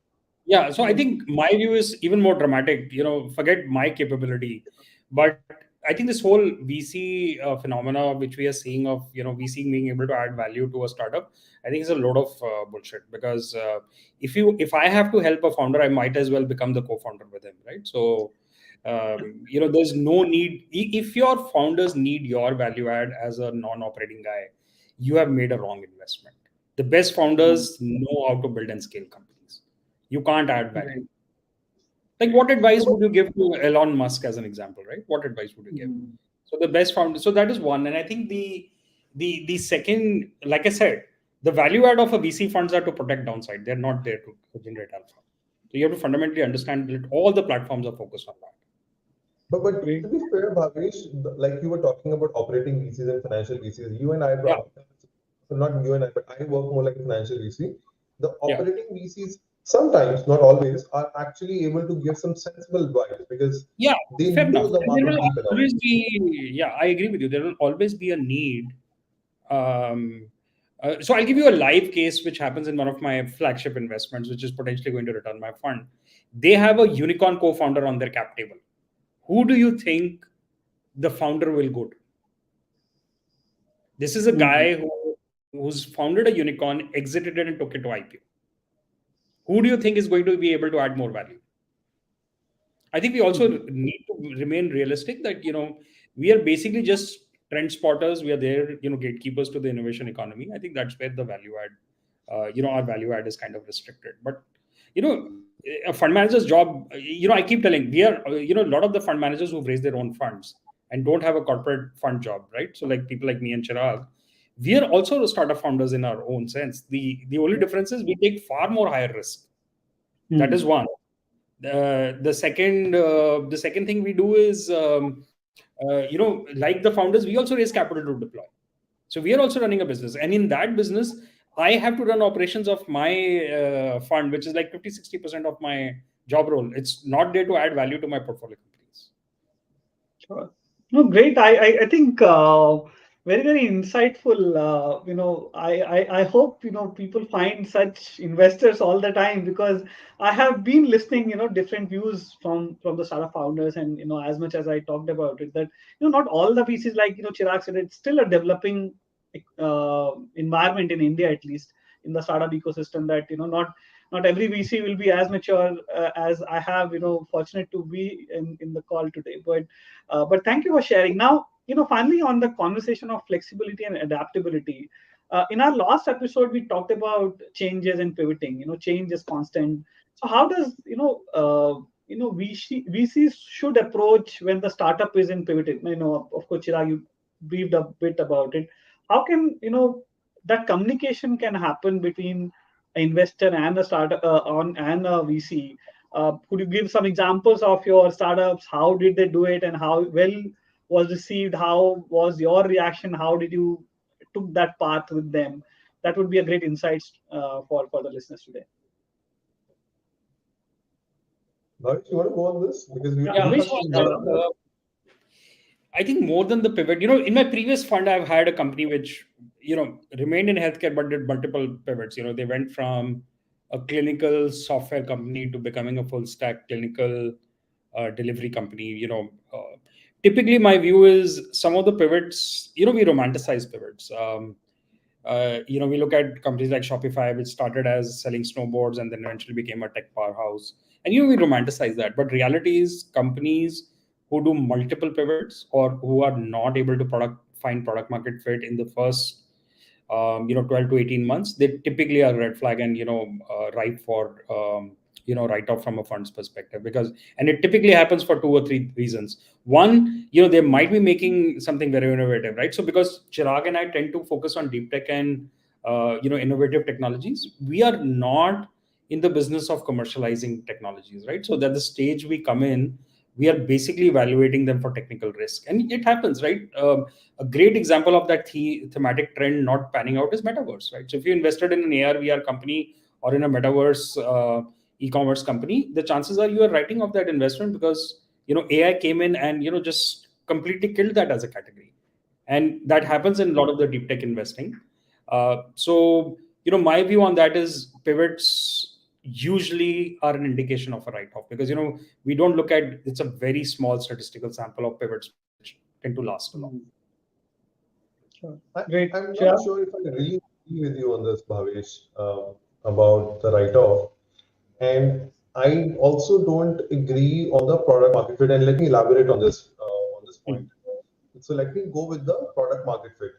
Yeah, so I think my view is even more dramatic. Forget my capability, but I think this whole VC phenomena, which we are seeing of VC being able to add value to a startup, I think is a load of bullshit. Because if I have to help a founder, I might as well become the co-founder with him, right? So there's no need. If your founders need your value add as a non-operating guy, you have made a wrong investment. The best founders know how to build and scale companies. You can't add value. Like, what advice would you give to Elon Musk as an example, right? What advice would you give? So the best founder. So that is one, and I think the second, like I said, the value add of a VC funds are to protect downside. They're not there to generate alpha. So you have to fundamentally understand that all the platforms are focused on that. But to be fair, Bhavesh, like you were talking about operating VCs and financial VCs, you and I, so not you and I, but I work more like a financial VC. The operating VCs sometimes, not always, are actually able to give some sensible advice because Yeah, they fair know enough. the And there market will deep enough. always be, yeah, I agree with you. There will always be a need. Um, so I'll give you a live case which happens in one of my flagship investments, which is potentially going to return my fund. They have a unicorn co-founder on their cap table. Who do you think the founder will go to? This is a guy who's founded a unicorn, exited it, and took it to IPO. Who do you think is going to be able to add more value? I think we also need to remain realistic that we are basically just trend spotters. We are there, gatekeepers to the innovation economy. I think that's where the value add, our value add is kind of restricted. But a fund manager's job, I keep telling we are, a lot of the fund managers who've raised their own funds and don't have a corporate fund job, right? So like people like me and Chirag, we are also startup founders in our own sense. The only difference is we take far more higher risk. That is one. The second thing we do is like the founders, we also raise capital to deploy. So we are also running a business, and in that business I have to run operations of my fund, which is like 50-60% of my job role. It's not there to add value to my portfolio companies. Sure. No, great. I think very, very insightful. I hope people find such investors all the time, because I have been listening different views from the startup founders, and as much as I talked about it, that not all the pieces, like Chirag said, it's still a developing environment in India, at least in the startup ecosystem, that not every VC will be as mature as I have fortunate to be in the call today. But thank you for sharing. Now, finally, on the conversation of flexibility and adaptability, in our last episode, we talked about changes and pivoting. Change is constant. So how does VCs should approach when the startup is in pivoting? Of course, Chirag, you briefed a bit about it. How can that communication can happen between an investor and a startup and a VC? Could you give some examples of your startups? How did they do it, and how well was received? How was your reaction? How did you took that path with them? That would be a great insights for the listeners today. Bhavesh, you want to go on this? Because we Yeah, touched on that. I think more than the pivot, in my previous fund, I've had a company which, remained in healthcare but did multiple pivots. They went from a clinical software company to becoming a full stack clinical delivery company. Typically my view is some of the pivots, we romanticize pivots. We look at companies like Shopify, which started as selling snowboards and then eventually became a tech powerhouse. And we romanticize that. But reality is companies who do multiple pivots or who are not able to find product market fit in the first 12 to 18 months, they typically are red flag and ripe for write off from a fund's perspective, and it typically happens for two or three reasons. One, they might be making something very innovative, right? So because Chirag and I tend to focus on deep tech and innovative technologies, we are not in the business of commercializing technologies, right? So that the stage we come in, we are basically evaluating them for technical risk, and it happens, right? A great example of that thematic trend not panning out is metaverse, right? So if you invested in an AR/VR company or in a metaverse e-commerce company, the chances are you are writing off that investment because AI came in and just completely killed that as a category, and that happens in a lot of the deep tech investing. So my view on that is pivots usually are an indication of a write-off, because we don't look at, it's a very small statistical sample of pivots which tend to last a long. Sure. Great. I'm not sure if I really agree with you on this, Bhavesh, about the write-off. And I also don't agree on the product market fit. And let me elaborate on this point. So let me go with the product market fit.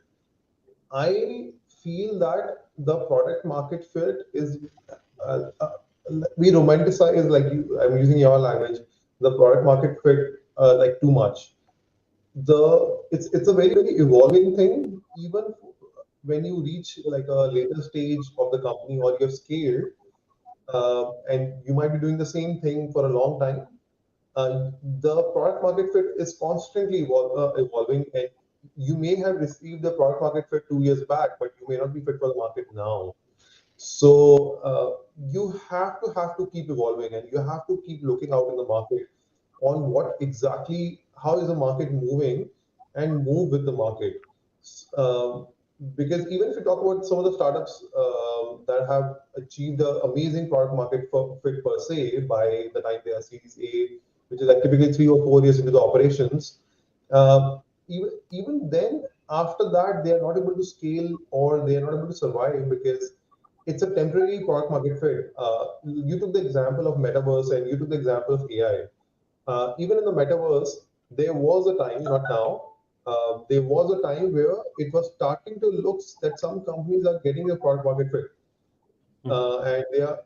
I feel that the product market fit is we romanticize, like I'm using your language, the product market fit like too much. It's a very, very evolving thing. Even when you reach like a later stage of the company or you've scaled, and you might be doing the same thing for a long time, the product market fit is constantly evolving, and you may have received the product market fit 2 years back, but you may not be fit for the market now. So you have to keep evolving, and you have to keep looking out in the market on what exactly, how is the market moving, and move with the market. Um, because even if you talk about some of the startups that have achieved an amazing product market fit per se by the time they are Series A, which is like typically 3 or 4 years into the operations, even then, after that, they are not able to scale, or they are not able to survive, because it's a temporary product market fit. You took the example of metaverse, and you took the example of AI. Even in the metaverse, there was a time, not now, there was a time where it was starting to look that some companies are getting a product market fit, and they are,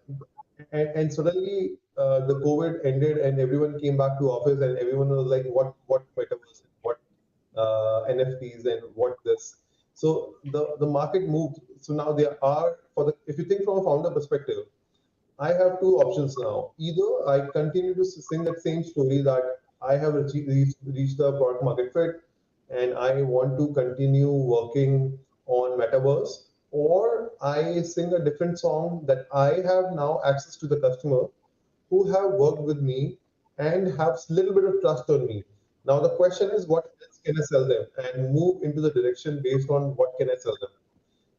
and suddenly the COVID ended, and everyone came back to office, and everyone was like, what metaverse, what NFTs, and what this. So the market moved. So now there are, for the, if you think from a founder perspective, I have two options now. Either I continue to sing that same story that I have reached the product market fit, and I want to continue working on metaverse, or I sing a different song that I have now access to the customer who have worked with me and have a little bit of trust on me. Now the question is, what else can I sell them, and move into the direction based on what can I sell them.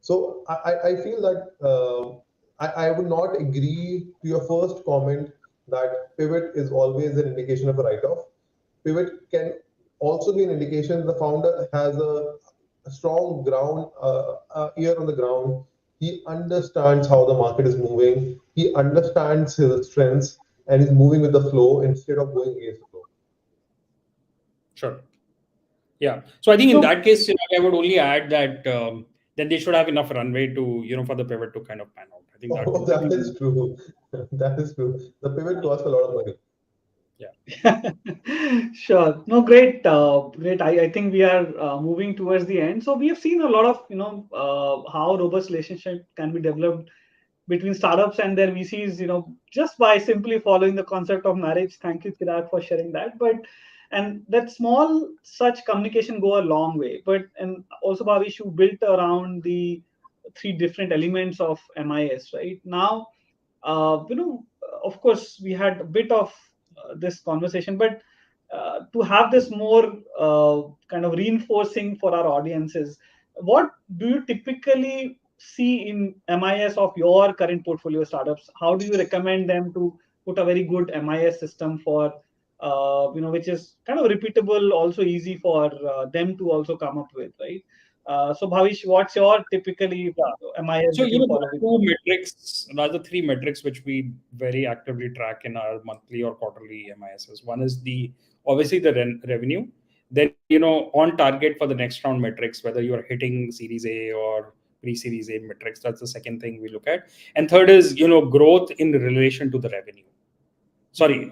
So I feel that I would not agree to your first comment that pivot is always an indication of a write-off. Pivot can also be an indication the founder has a strong ground, ear on the ground. He understands how the market is moving. He understands his strengths, and is moving with the flow instead of going against the flow. Sure. Yeah. So I think in So- that case, I would only add that then they should have enough runway to, for the pivot to kind of pan out. I think that Oh, that is true. That is true. The pivot costs a lot of money. Sure. No, great. Great. I think we are moving towards the end. So we have seen a lot of, how robust relationship can be developed between startups and their VCs, just by simply following the concept of marriage. Thank you, Chirag, for sharing that. And that small such communication go a long way. And also, Bhavish, you built around the three different elements of MIS, right? Now, of course, we had a bit of this conversation, but to have this more kind of reinforcing for our audiences, what do you typically see in MIS of your current portfolio startups? How do you recommend them to put a very good MIS system for, which is kind of repeatable, also easy for them to also come up with, right? So Bhavish, what's your typically MIS So, that you there follow are with? two metrics, rather three metrics, which we very actively track in our monthly or quarterly MISs. One is obviously the revenue. Then, on target for the next round metrics, whether you are hitting Series A or pre-Series A metrics, that's the second thing we look at. And third is, growth in relation to the revenue. Sorry,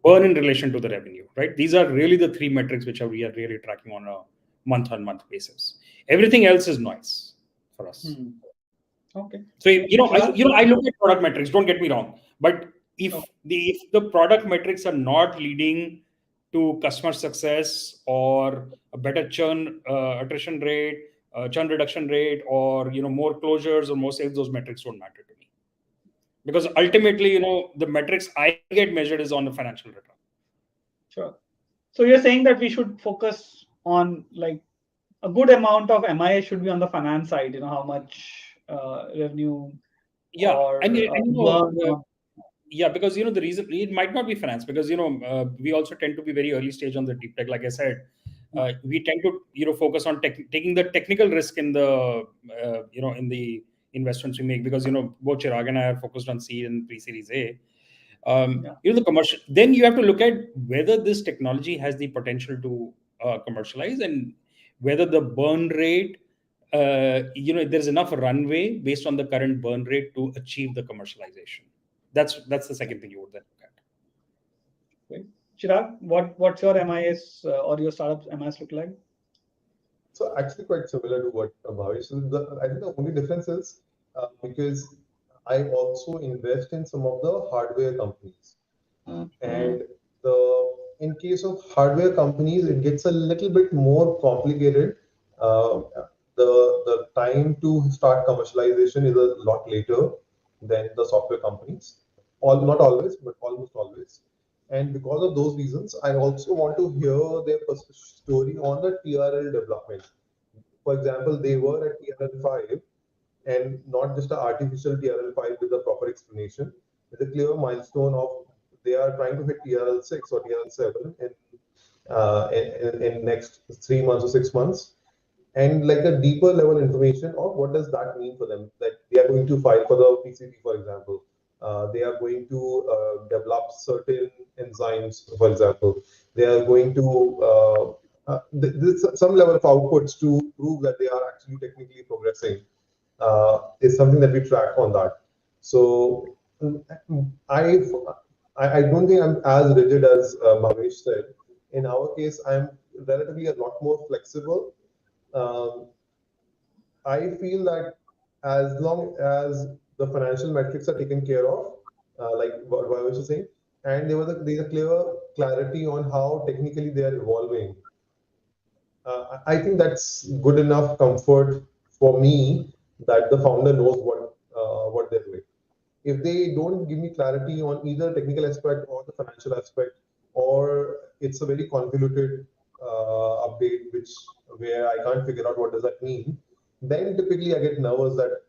burn in relation to the revenue, right? These are really the three metrics which we are really tracking on a month-on-month basis. Everything else is noise for us. Okay. So I look at product metrics. Don't get me wrong, but if the product metrics are not leading to customer success or a better churn attrition rate, churn reduction rate, or more closures or more sales, those metrics don't matter to me, because ultimately the metrics I get measured is on the financial return. Sure. So you're saying that we should focus on, like, a good amount of MIS should be on the finance side, how much revenue Yeah, or and yeah, because the reason it might not be finance, because we also tend to be very early stage on the deep tech. Like I said, we tend to focus on taking the technical risk in the in the investments we make, because both Chirag and I are focused on seed and pre-series A. The commercial, then you have to look at whether this technology has the potential to commercialize, and whether the burn rate, there's enough runway based on the current burn rate to achieve the commercialization. That's the second thing you would then look at. Okay. Chirag, what's your MIS or your startup's MIS look like? So actually quite similar to what Bhavish. So I think the only difference is because I also invest in some of the hardware companies, and in case of hardware companies, it gets a little bit more complicated. The time to start commercialization is a lot later. than the software companies. Not always, but almost always. And because of those reasons, I also want to hear their story on the TRL development. For example, they were at TRL 5, and not just an artificial TRL 5 with a proper explanation, with a clear milestone of they are trying to hit TRL 6 or TRL 7 in next 3 months or 6 months, and like a deeper level information of what does that mean for them. That they are going to file for the PCT, for example. They are going to develop certain enzymes, for example. They are going to some level of outputs to prove that they are actually technically progressing. Is something that we track on that. So I I don't think I'm as rigid as Bhavesh said. In our case, I'm relatively a lot more flexible. um, I feel that as long as the financial metrics are taken care of, like what I was saying, and there's a clear clarity on how technically they are evolving, I think that's good enough comfort for me that the founder knows what they're doing. If they don't give me clarity on either technical aspect or the financial aspect, or it's a very convoluted update which where I can't figure out what does that mean, then typically I get nervous that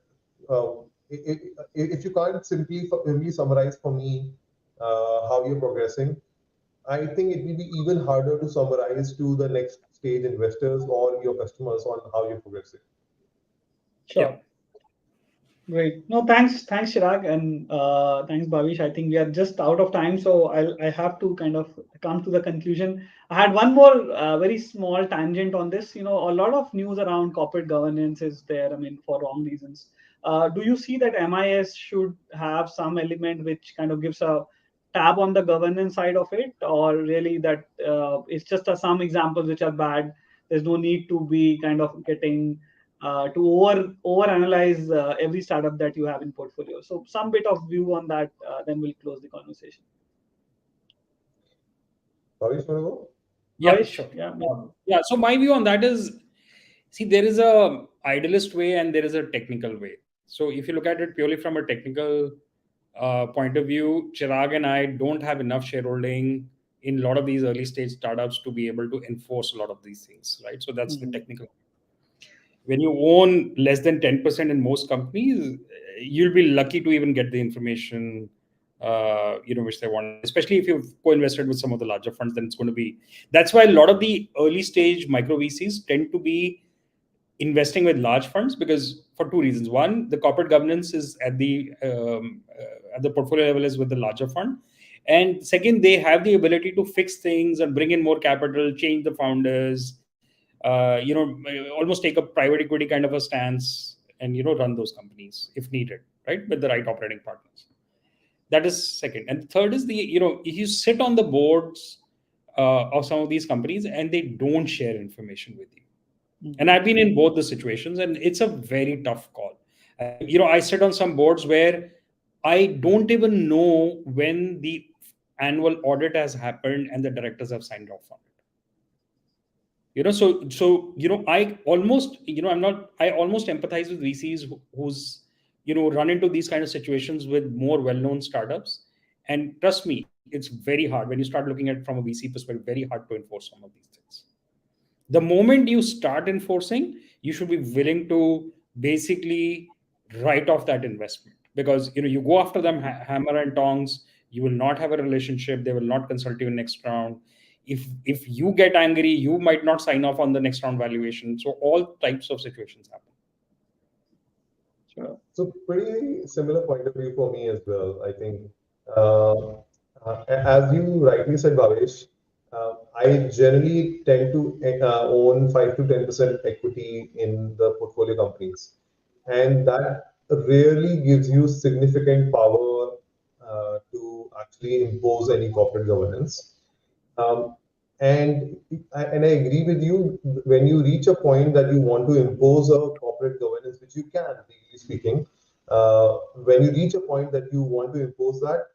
if you can't simply summarize for me how you're progressing, I think it will be even harder to summarize to the next stage investors or your customers on how you're progressing. Sure. Yeah. Great. No, thanks, Chirag, and thanks, Bhavish. I think we are just out of time, so I have to kind of come to the conclusion. I had one more very small tangent on this. A lot of news around corporate governance is there. I mean, for wrong reasons. Do you see that MIS should have some element which kind of gives a tab on the governance side of it, or really that it's just some examples which are bad? There's no need to be kind of getting to over analyze every startup that you have in portfolio. So some bit of view on that, then we'll close the conversation. Bhavesh, wanna go? Yeah, Bhavesh? sure. Yeah. Yeah. So my view on that is, see, there is a idealist way and there is a technical way. So if you look at it purely from a technical point of view, Chirag and I don't have enough shareholding in a lot of these early stage startups to be able to enforce a lot of these things, right? So that's the technical. When you own less than 10% in most companies, you'll be lucky to even get the information which they want, especially if you've co-invested with some of the larger funds. Then it's going to be, that's why a lot of the early stage micro VCs tend to be investing with large funds, because for two reasons. One, the corporate governance is at the portfolio level is with the larger fund, and second, they have the ability to fix things and bring in more capital, change the founders, almost take a private equity kind of a stance, and run those companies if needed, right, with the right operating partners. That is second. And third is if you sit on the boards of some of these companies and they don't share information with you. And I've been in both the situations, and it's a very tough call. I sit on some boards where I don't even know when the annual audit has happened and the directors have signed off on it. I almost empathize with VCs who's run into these kind of situations with more well-known startups. And trust me, it's very hard when you start looking at it from a VC perspective, very hard to enforce some of these things. The moment you start enforcing, you should be willing to basically write off that investment, because you go after them hammer and tongs. You will not have a relationship. They will not consult you next round. If you get angry, you might not sign off on the next round valuation. So all types of situations happen. Sure. So pretty similar point of view for me as well. I think, as you rightly said, Bhavesh, I generally tend to own 5 to 10% equity in the portfolio companies, and that rarely gives you significant power to actually impose any corporate governance. Um, and I agree with you. When you reach a point that you want to impose a corporate governance, which you can, legally speaking, when you reach a point that you want to impose that,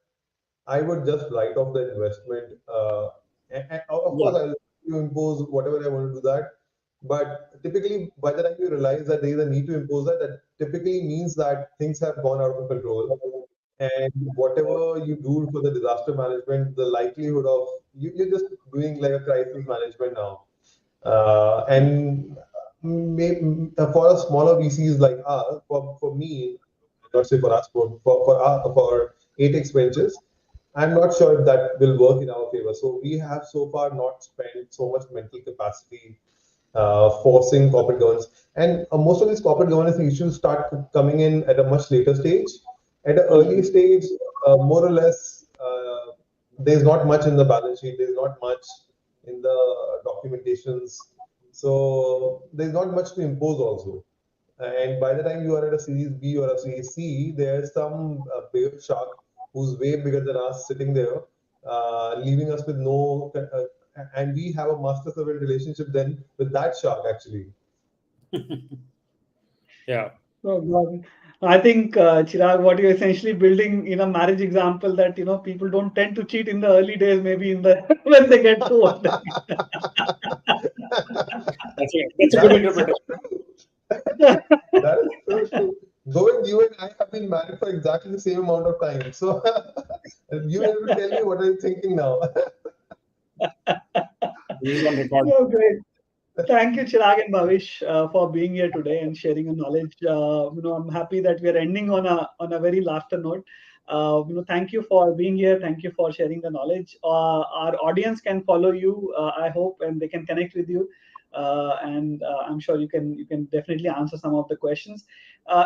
I would just write off the investment. And of course, I'll impose whatever I want to do that. But typically, by the time you realize that there is a need to impose that, that typically means that things have gone out of control. And whatever you do for the disaster management, the likelihood of you're just doing like a crisis management now. And for a smaller VCs like us, for me, not say for us, for 8x Ventures, I'm not sure if that will work in our favor. So we have so far not spent so much mental capacity forcing corporate governance. And most of these corporate governance issues start coming in at a much later stage. At an early stage, more or less, there's not much in the balance sheet. There's not much in the documentations. So there's not much to impose also. And by the time you are at a Series B or a Series C, there's some bigger shark who's way bigger than us sitting there, leaving us with no. And we have a master servant relationship then with that shark actually. Yeah. Oh, God. I think, Chirag, what you're essentially building in a marriage example that, people don't tend to cheat in the early days, maybe in the when they get too old. That's a good interpretation. That is so true. Govind, you and I have been married for exactly the same amount of time. So you have to tell me what I'm thinking now. This is on record. Oh, great. Thank you, Chirag and Bhavish, for being here today and sharing your knowledge. I'm happy that we are ending on a very laughter note. Thank you for being here. Thank you for sharing the knowledge. Our audience can follow you, I hope, and they can connect with you. And I'm sure you can definitely answer some of the questions.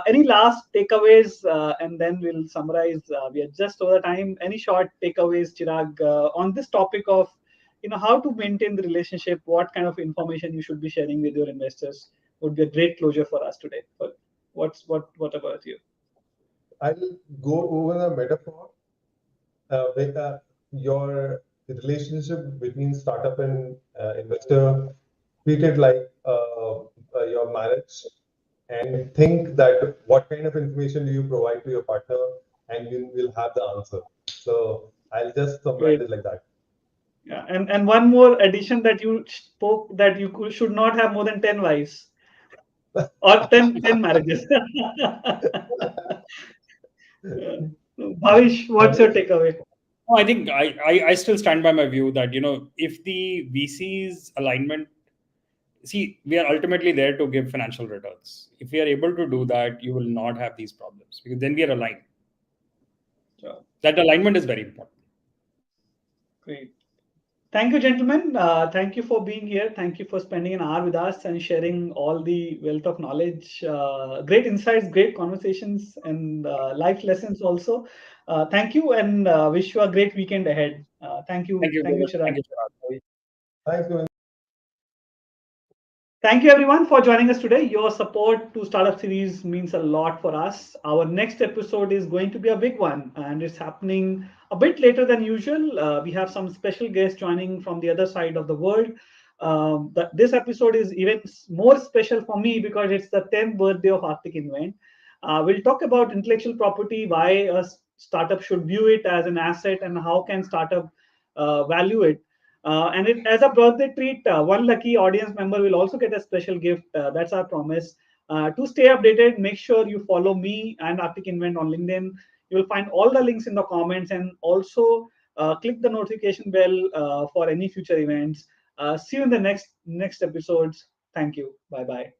Any last takeaways, and then we'll summarize. We are just over time. Any short takeaways, Chirag, on this topic of how to maintain the relationship, what kind of information you should be sharing with your investors would be a great closure for us today. But what about you? I'll go over a metaphor with your relationship between startup and investor. Treat it like your marriage, and think that what kind of information do you provide to your partner, and you will have the answer. So I'll just summarize Great. it like that. Yeah, and one more addition that you spoke, that should not have more than 10 wives or 10 marriages. Yeah. Bhavish, what's your takeaway? No, I think I still stand by my view that if the VC's alignment, see, we are ultimately there to give financial returns. If we are able to do that, you will not have these problems because then we are aligned. Sure. That alignment is very important. Great. Thank you, gentlemen. Thank you for being here. Thank you for spending an hour with us and sharing all the wealth of knowledge, great insights, great conversations, and life lessons also. Thank you, and wish you a great weekend ahead. Thank you. Thank you. Thank you, Thank Chirag. you, Chirag. Thanks, Govind. Thank you, everyone, for joining us today. Your support to Startup Series means a lot for us. Our next episode is going to be a big one, and it's happening a bit later than usual. We have some special guests joining from the other side of the world. This episode is even more special for me because it's the 10th birthday of Arctic Invent. We'll talk about intellectual property, why a startup should view it as an asset, and how can startup value it. And as a birthday treat, one lucky audience member will also get a special gift. That's our promise. To stay updated, make sure you follow me and Arctic Invent on LinkedIn. You will find all the links in the comments, and also click the notification bell for any future events. See you in the next episodes. Thank you. Bye bye.